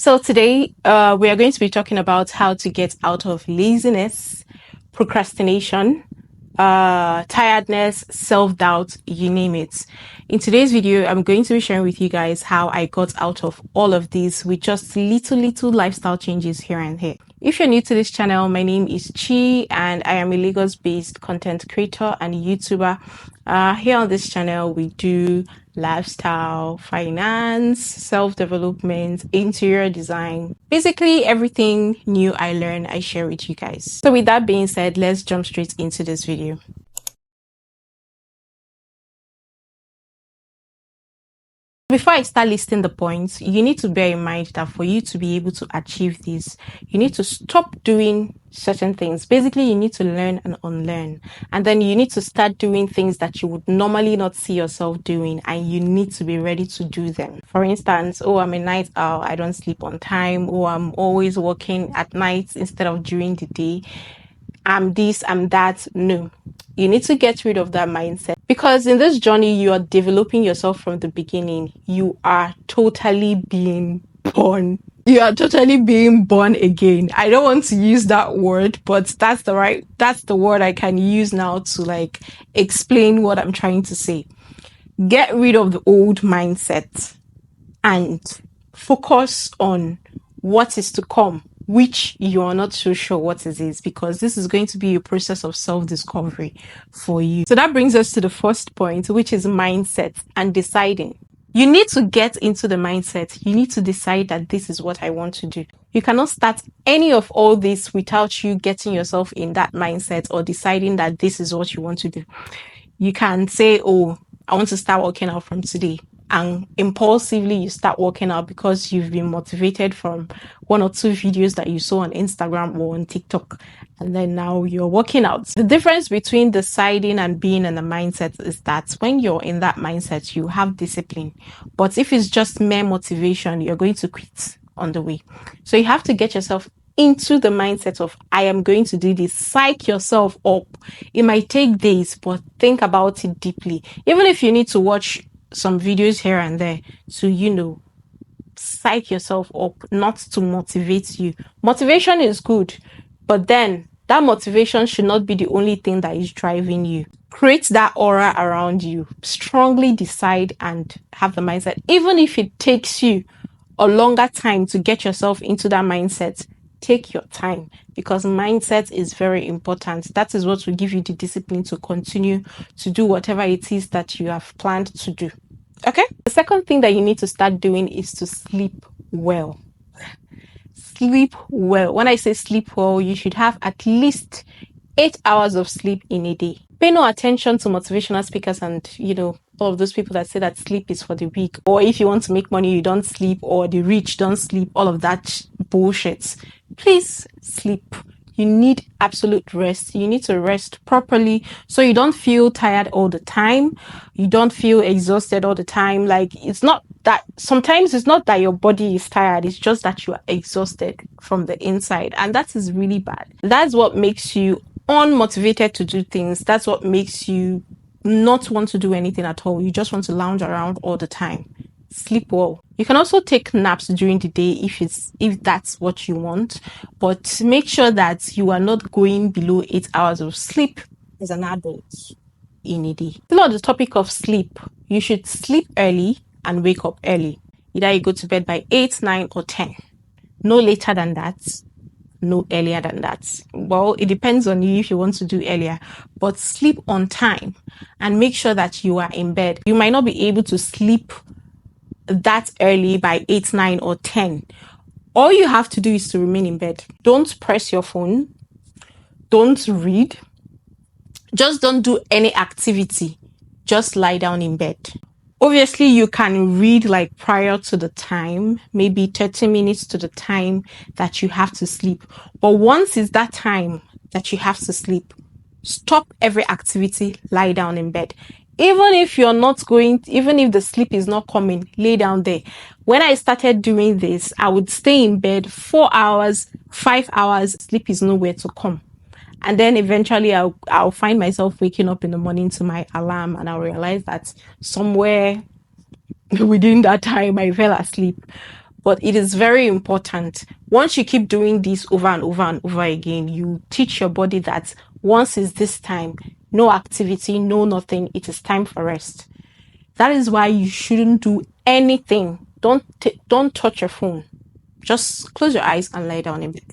So today we are going to be talking about how to get out of laziness, procrastination, tiredness, self-doubt, you name it. In today's video, I'm going to be sharing with you guys how I got out of all of these with just little lifestyle changes here and there. If you're new to this channel, my name is Chi and I am a Lagos-based content creator and YouTuber. Here on this channel, we do lifestyle, finance, self-development, interior design, basically everything new I learn, I share with you guys. So with that being said, let's jump straight into this video. Before I start listing the points, you need to bear in mind that for you to be able to achieve this, you need to stop doing certain things. Basically, you need to learn and unlearn. And then you need to start doing things that you would normally not see yourself doing, and you need to be ready to do them. For instance, oh, I'm a night owl, I don't sleep on time, or I'm always working at night instead of during the day. I'm this, I'm that. No, you need to get rid of that mindset, because in this journey, you are developing yourself from the beginning. You are totally being born. You are totally being born again. I don't want to use that word, but that's the word I can use now to explain what I'm trying to say. Get rid of the old mindset and focus on what is to come, which you are not so sure what it is, because this is going to be a process of self-discovery for you. So that brings us to the first point, which is mindset and deciding. You need to get into the mindset. You need to decide that this is what I want to do. You cannot start any of all this without you getting yourself in that mindset or deciding that this is what you want to do. You can say, oh, I want to start working out from today. And impulsively you start working out because you've been motivated from one or two videos that you saw on Instagram or on TikTok. And then now you're working out. The difference between deciding and being in the mindset is that when you're in that mindset, you have discipline. But if it's just mere motivation, you're going to quit on the way. So you have to get yourself into the mindset of, I am going to do this. Psych yourself up. It might take days, but think about it deeply. Even if you need to watch some videos here and there to, psych yourself up, not to motivate you. Motivation is good, but then that motivation should not be the only thing that is driving you. Create that aura around you. Strongly decide and have the mindset. Even if it takes you a longer time to get yourself into that mindset, take your time, because mindset is very important. That is what will give you the discipline to continue to do whatever it is that you have planned to do. Okay? The second thing that you need to start doing is to sleep well. Sleep well. When I say sleep well, you should have at least 8 hours of sleep in a day. Pay no attention to motivational speakers and, all of those people that say that sleep is for the weak, or if you want to make money, you don't sleep, or the rich don't sleep, all of that bullshit. Please sleep. You need absolute rest. You need to rest properly so you don't feel tired all the time. You don't feel exhausted all the time. Sometimes it's not that your body is tired. It's just that you are exhausted from the inside. And that is really bad. That's what makes you unmotivated to do things. That's what makes you not want to do anything at all. You just want to lounge around all the time. Sleep well. You can also take naps during the day if that's what you want, but make sure that you are not going below 8 hours of sleep as an adult in a day. Still on the topic of sleep, you should sleep early and wake up early. Either you go to bed by 8, 9, or 10. No later than that. No earlier than that. Well, it depends on you if you want to do earlier, but sleep on time and make sure that you are in bed. You might not be able to sleep that early by 8, 9, or 10. All you have to do is to remain in bed. Don't press your phone. Don't read. Just don't do any activity. Just lie down in bed. Obviously, you can read prior to the time, maybe 30 minutes to the time that you have to sleep. But once it's that time that you have to sleep, stop every activity, lie down in bed. Even if the sleep is not coming, lay down there. When I started doing this, I would stay in bed 4 hours, 5 hours, sleep is nowhere to come. And then eventually I'll find myself waking up in the morning to my alarm, and I'll realize that somewhere within that time I fell asleep. but it is very important. Once you keep doing this over and over and over again, you teach your body that once is this time, no activity, no nothing, it is time for rest. That is why you shouldn't do anything. Don't touch your phone. Just close your eyes and lie down in bed.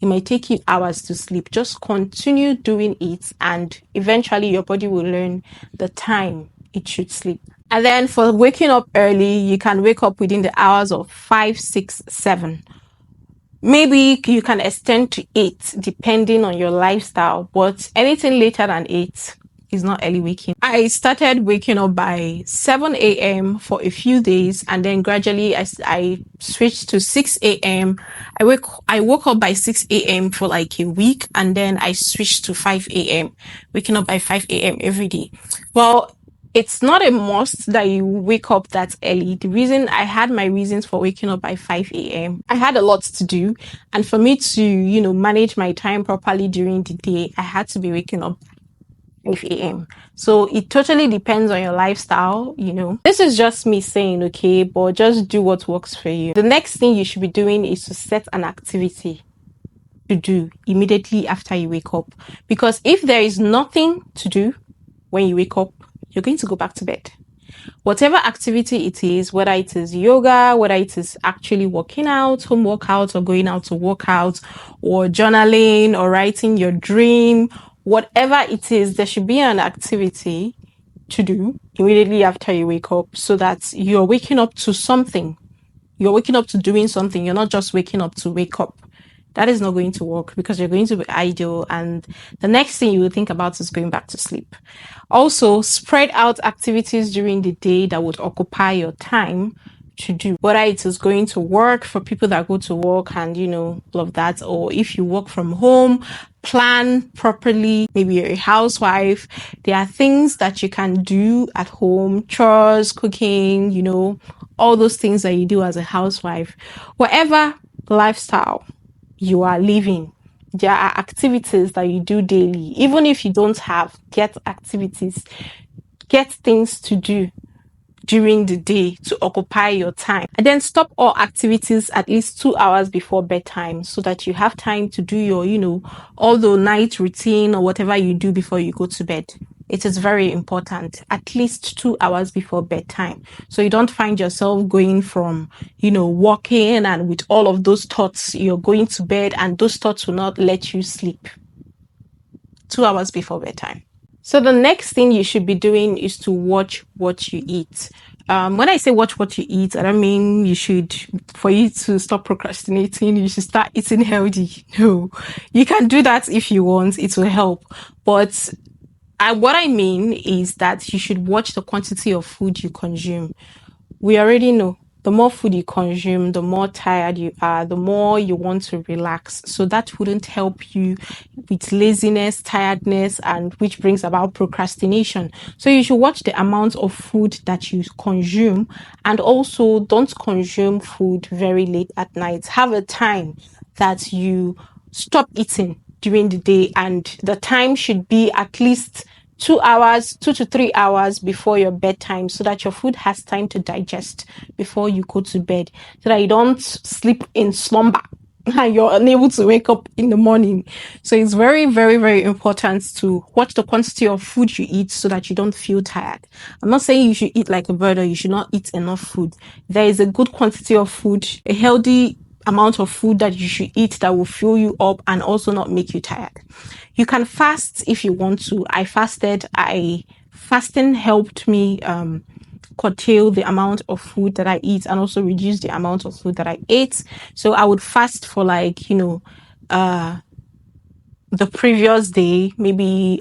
It might take you hours to sleep. Just continue doing it, and eventually your body will learn the time it should sleep. And then for waking up early, you can wake up within the hours of 5, 6, 7. Maybe you can extend to 8 depending on your lifestyle, but anything later than 8 is not early waking. I started waking up by 7 a.m. for a few days, and then gradually I switched to 6 a.m. I woke up by 6 a.m. for like a week, and then I switched to 5 a.m. waking up by 5 a.m. every day. Well, it's not a must that you wake up that early. I had my reasons for waking up by 5 a.m. I had a lot to do. And for me to, manage my time properly during the day, I had to be waking up 5 a.m. So it totally depends on your lifestyle, This is just me saying, okay, but just do what works for you. The next thing you should be doing is to set an activity to do immediately after you wake up. Because if there is nothing to do when you wake up, you're going to go back to bed. Whatever activity it is, whether it is yoga, whether it is actually working out, home workouts, or going out to work out, or journaling, or writing your dream, whatever it is, there should be an activity to do immediately after you wake up, so that you're waking up to something. You're waking up to doing something. You're not just waking up to wake up. That is not going to work, because you're going to be idle, and the next thing you will think about is going back to sleep. Also, spread out activities during the day that would occupy your time to do, whether it is going to work for people that go to work and, all of that, or if you work from home, plan properly. Maybe you're a housewife. There are things that you can do at home, chores, cooking, all those things that you do as a housewife. Whatever lifestyle you are living, there are activities that you do daily. Even if you don't have, get activities, get things to do during the day to occupy your time. And then stop all activities at least 2 hours before bedtime, so that you have time to do your, all the night routine or whatever you do before you go to bed. It is very important, at least 2 hours before bedtime, so you don't find yourself going from, walking and with all of those thoughts, you're going to bed and those thoughts will not let you sleep. 2 hours before bedtime. So the next thing you should be doing is to watch what you eat. When I say watch what you eat, I don't mean for you to stop procrastinating, you should start eating healthy. No, you can do that if you want, it will help. But what I mean is that you should watch the quantity of food you consume. We already know the more food you consume, the more tired you are, the more you want to relax. So that wouldn't help you with laziness, tiredness, and which brings about procrastination. So you should watch the amount of food that you consume, and also don't consume food very late at night. Have a time that you stop eating during the day, and the time should be at least 2 to 3 hours before your bedtime, so that your food has time to digest before you go to bed, so that you don't sleep in slumber and you're unable to wake up in the morning. So it's very, very, very important to watch the quantity of food you eat so that you don't feel tired. I'm not saying you should eat like a bird or you should not eat enough food. There is a good quantity of food, a healthy amount of food that you should eat that will fill you up and also not make you tired. You can fast if you want to. Fasting helped me curtail the amount of food that I eat and also reduce the amount of food that I ate. So I would fast for the previous day, maybe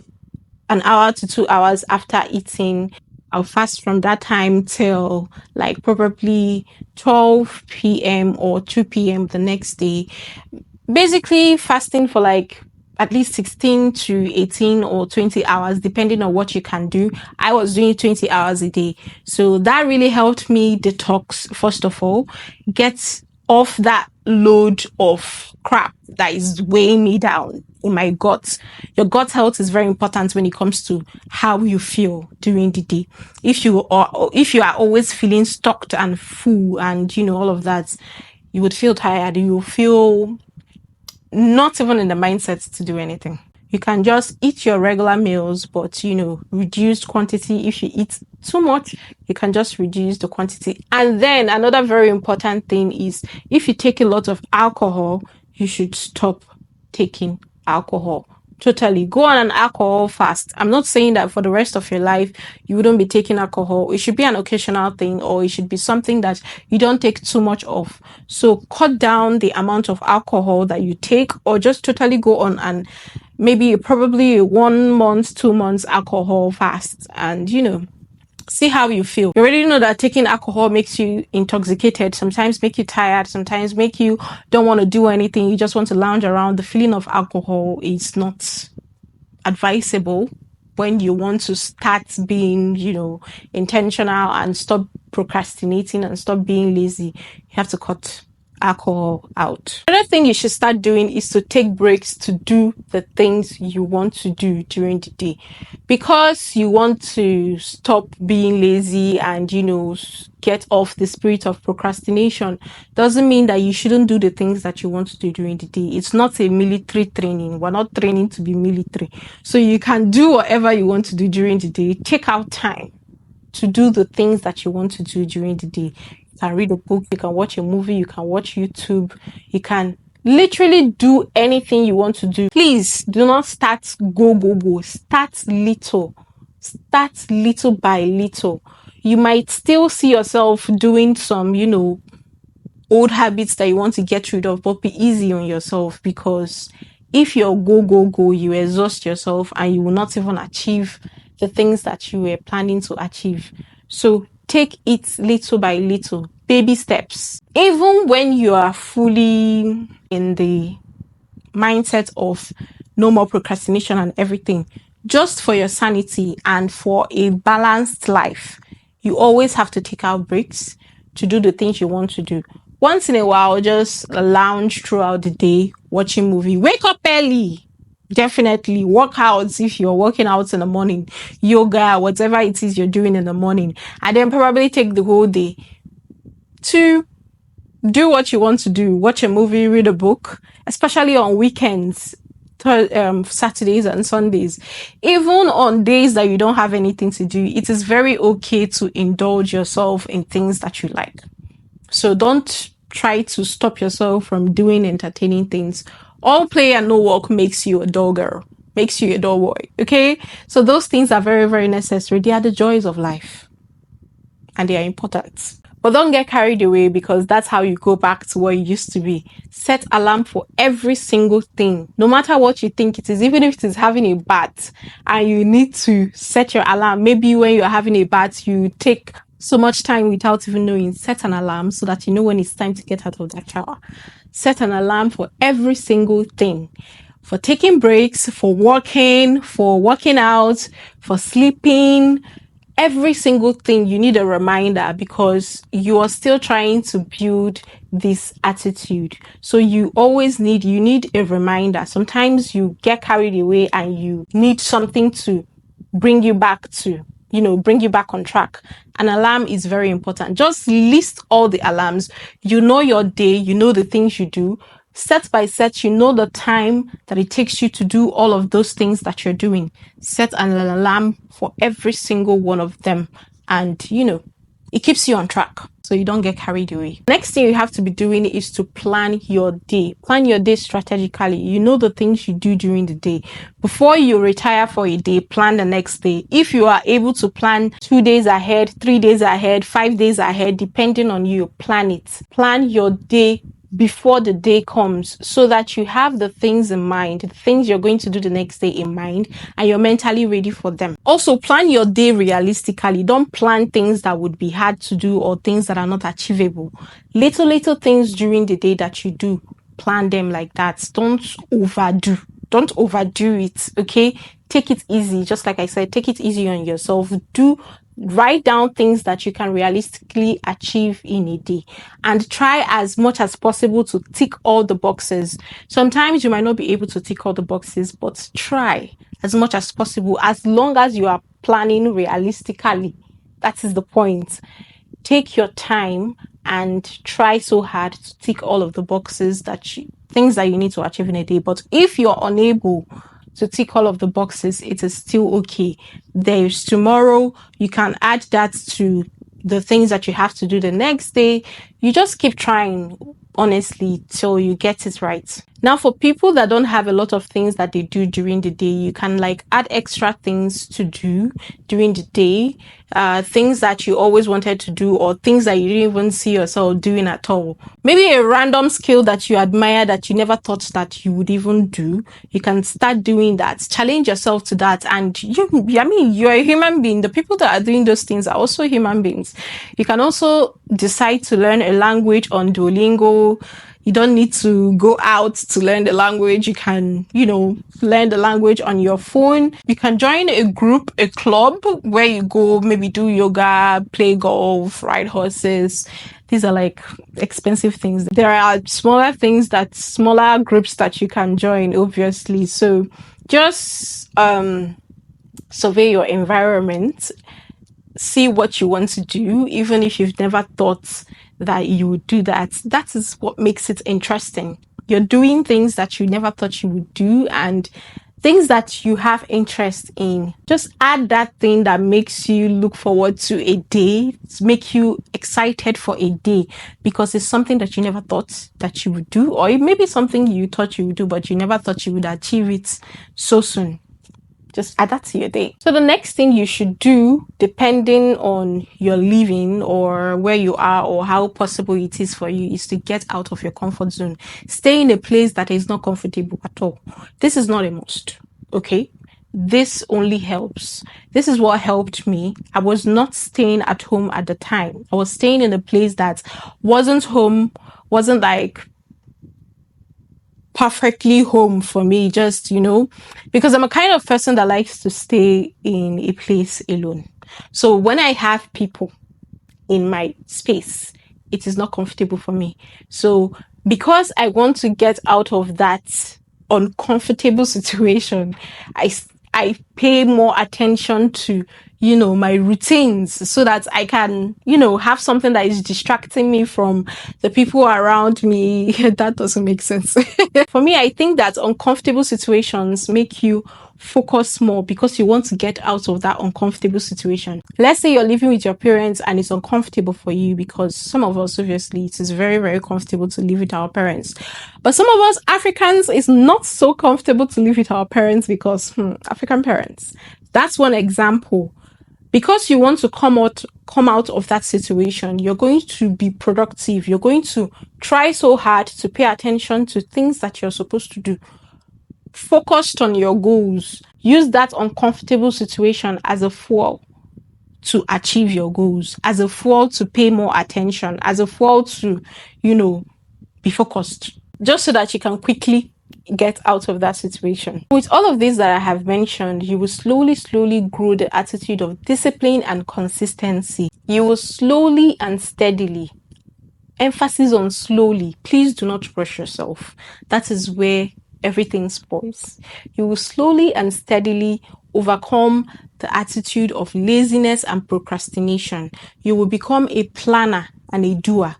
an hour to 2 hours after eating. I'll fast from that time till like probably 12 p.m. or 2 p.m. the next day. Basically fasting for like at least 16 to 18 or 20 hours, depending on what you can do. I was doing 20 hours a day. So that really helped me detox, first of all, get off that load of crap that is weighing me down in my gut. Your gut health is very important when it comes to how you feel during the day. If you are always feeling stuck and full and all of that, You would feel tired. You will feel not even in the mindset to do anything. You can just eat your regular meals, but reduced quantity. If you eat too much, you can just reduce the quantity. And then another very important thing is, if you take a lot of alcohol, you should stop taking alcohol. Totally. Go on an alcohol fast. I'm not saying that for the rest of your life you wouldn't be taking alcohol. It should be an occasional thing, or it should be something that you don't take too much of. So cut down the amount of alcohol that you take, or just totally go on and maybe probably a 1 month, 2 months alcohol fast, and see how you feel. You already know that taking alcohol makes you intoxicated, sometimes make you tired, sometimes make you don't want to do anything. You just want to lounge around. The feeling of alcohol is not advisable when you want to start being, intentional and stop procrastinating and stop being lazy. You have to cut alcohol out. Another thing you should start doing is to take breaks to do the things you want to do during the day. Because you want to stop being lazy and, get off the spirit of procrastination, doesn't mean that you shouldn't do the things that you want to do during the day. It's not a military training. We're not training to be military. So you can do whatever you want to do during the day. Take out time to do the things that you want to do during the day. You can read a book, you can watch a movie, you can watch YouTube, you can literally do anything you want to do. Please do not start go. Start little. Start little by little. You might still see yourself doing some, old habits that you want to get rid of, but be easy on yourself, because if you're go, you exhaust yourself and you will not even achieve the things that you were planning to achieve. So take it little by little, baby steps. Even when you are fully in the mindset of no more procrastination and everything, just for your sanity and for a balanced life, you always have to take out breaks to do the things you want to do. Once in a while, just lounge throughout the day, watching movie. Wake up early. Definitely work out if you're working out in the morning, yoga, whatever it is you're doing in the morning, and then probably take the whole day to do what you want to do. Watch a movie, read a book, especially on weekends, Saturdays and Sundays. Even on days that you don't have anything to do, it is very okay to indulge yourself in things that you like. So don't try to stop yourself from doing entertaining things. All play and no work makes you a dull girl, makes you a dull boy. Okay? So those things are very, very necessary. They are the joys of life, and they are important. But don't get carried away, because that's how you go back to what you used to be. Set alarm for every single thing, no matter what you think it is. Even if it is having a bath and you need to set your alarm. Maybe when you're having a bath, you take so much time without even knowing. Set an alarm so that you know when it's time to get out of that shower. Set an alarm for every single thing. For taking breaks, for working out, for sleeping. Every single thing you need a reminder, because you are still trying to build this attitude. So you need a reminder. Sometimes you get carried away and you need something to bring you back on track. An alarm is very important. Just list all the alarms. You know your day, you know the things you do. Set by set, you know the time that it takes you to do all of those things that you're doing. Set an alarm for every single one of them. And, it keeps you on track, so you don't get carried away. Next thing you have to be doing is to plan your day. Plan your day strategically. You know the things you do during the day. Before you retire for a day, plan the next day. If you are able to plan 2 days ahead, 3 days ahead, 5 days ahead, depending on you, plan it. Plan your day before the day comes, so that you have the things in mind, the things you're going to do the next day in mind, and you're mentally ready for them. Also, plan your day realistically. Don't plan things that would be hard to do or things that are not achievable. Little things during the day that you do, plan them like that. Don't overdo it, okay? Take it easy. Just like I said, take it easy on yourself. Write down things that you can realistically achieve in a day, and try as much as possible to tick all the boxes. Sometimes you might not be able to tick all the boxes, but try as much as possible, as long as you are planning realistically. That is the point. Take your time and try so hard to tick all of the boxes things that you need to achieve in a day. But if you're unable to tick all of the boxes, it is still okay. There's tomorrow. You can add that to the things that you have to do the next day. You just keep trying, honestly, till you get it right. Now, for people that don't have a lot of things that they do during the day, you can like add extra things to do during the day, things that you always wanted to do, or things that you didn't even see yourself doing at all. Maybe a random skill that you admire that you never thought that you would even do. You can start doing that. Challenge yourself to that. And you're a human being. The people that are doing those things are also human beings. You can also decide to learn a language on Duolingo. You don't need to go out to learn the language. You can, learn the language on your phone. You can join a group, a club where you go maybe do yoga, play golf, ride horses. These are like expensive things. There are smaller groups that you can join, obviously. So just survey your environment, see what you want to do, even if you've never thought that you would do that. That is what makes it interesting. You're doing things that you never thought you would do and things that you have interest in. Just add that thing that makes you look forward to a day, make you excited for a day, because it's something that you never thought that you would do, or it may be something you thought you would do, but you never thought you would achieve it so soon. Just add that to your day. So the next thing you should do, depending on your living or where you are or how possible it is for you, is to get out of your comfort zone. Stay in a place that is not comfortable at all. This is not a must, okay? This only helps. This is what helped me. I was not staying at home at the time. I was staying in a place that wasn't home, wasn't like perfectly home for me, just, because I'm a kind of person that likes to stay in a place alone. So when I have people in my space, it is not comfortable for me. So because I want to get out of that uncomfortable situation, I pay more attention to, my routines so that I can, have something that is distracting me from the people around me. That doesn't make sense. For me, I think that uncomfortable situations make you focus more because you want to get out of that uncomfortable situation. Let's say you're living with your parents and it's uncomfortable for you, because some of us, obviously, it is very, very comfortable to live with our parents. But some of us Africans, it's not so comfortable to live with our parents because African parents. That's one example. Because you want to come out of that situation, you're going to be productive. You're going to try so hard to pay attention to things that you're supposed to do. Focused on your goals. Use that uncomfortable situation as a fuel to achieve your goals, as a fuel to pay more attention, as a fuel to, be focused, just so that you can quickly get out of that situation. With all of this that I have mentioned, you will slowly grow the attitude of discipline and consistency. You will slowly and steadily, emphasis on slowly, please do not rush yourself. That is where everything spoils. You will slowly and steadily overcome the attitude of laziness and procrastination. You will become a planner and a doer.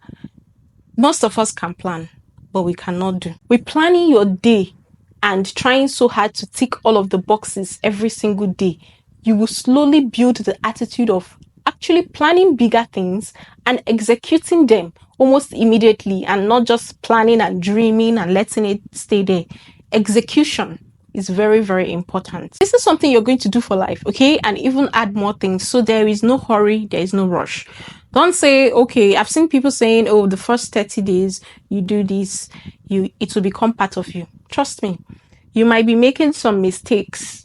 Most of us can plan, but we cannot do. We're planning your day and trying so hard to tick all of the boxes every single day. You will slowly build the attitude of actually planning bigger things and executing them almost immediately, and not just planning and dreaming and letting it stay there. Execution is very, very important. This is something you're going to do for life, okay? And even add more things. So there is no hurry, there is no rush. Don't say, okay, I've seen people saying, oh, the first 30 days you do this, it will become part of you. Trust me, you might be making some mistakes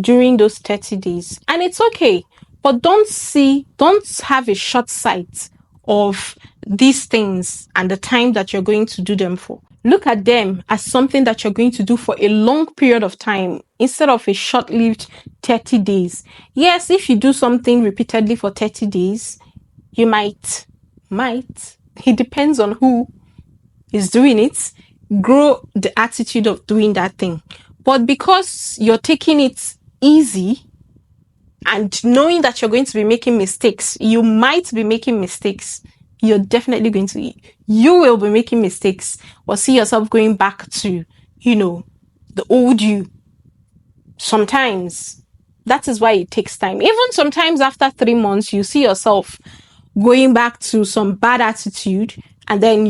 during those 30 days, and it's okay. But don't have a short sight of these things and the time that you're going to do them for. Look at them as something that you're going to do for a long period of time instead of a short-lived 30 days. Yes, if you do something repeatedly for 30 days, you might, it depends on who is doing it, grow the attitude of doing that thing. But because you're taking it easy and knowing that you're going to be making mistakes, you might be making mistakes you're definitely going to, you will be making mistakes or see yourself going back to, the old you. Sometimes that is why it takes time. Even sometimes after 3 months, you see yourself going back to some bad attitude, and then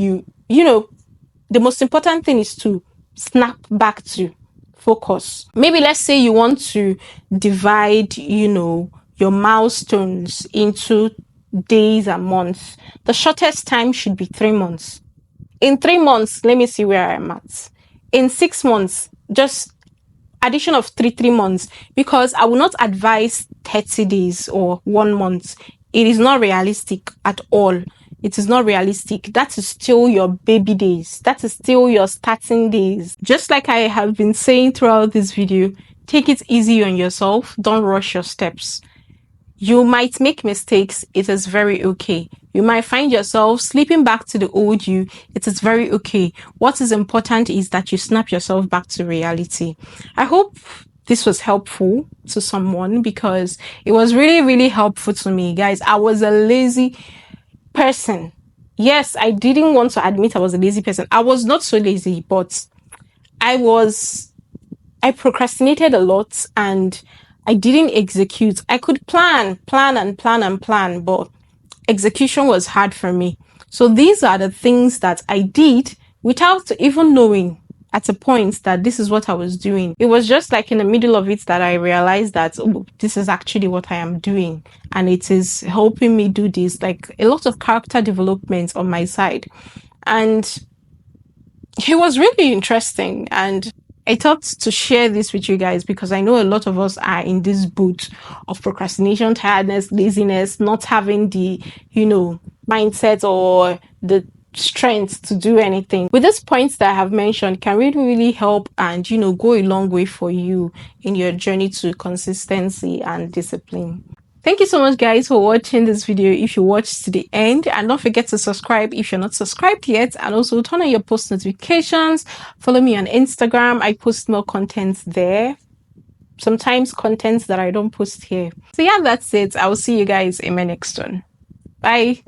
the most important thing is to snap back to focus. Maybe let's say you want to divide, your milestones into days and months. The shortest time should be 3 months. In 3 months, let me see where I am at. In 6 months, just addition of 3 months, because I will not advise 30 days or 1 month. It is not realistic at all. It is not realistic. That is still your baby days. That is still your starting days. Just like I have been saying throughout this video, take it easy on yourself. Don't rush your steps. You might make mistakes. It is very okay. You might find yourself slipping back to the old you. It is very okay. What is important is that you snap yourself back to reality. I hope this was helpful to someone, because it was really, really helpful to me, guys. I was a lazy person. Yes, I didn't want to admit I was a lazy person. I was not so lazy, but I procrastinated a lot and I didn't execute. I could plan, but execution was hard for me. So these are the things that I did without even knowing at a point that this is what I was doing. It was just like in the middle of it that I realized that, oh, this is actually what I am doing. And it is helping me do this, like a lot of character development on my side. And it was really interesting. And I thought to share this with you guys because I know a lot of us are in this boot of procrastination, tiredness, laziness, not having the, mindset or the strength to do anything. With these points that I have mentioned can really, really help and, go a long way for you in your journey to consistency and discipline. Thank you so much, guys, for watching this video. If you watched to the end, and don't forget to subscribe if you're not subscribed yet, and also turn on your post notifications. Follow me on Instagram. I post more content there, sometimes content that I don't post here. So yeah, that's it. I will see you guys in my next one. Bye.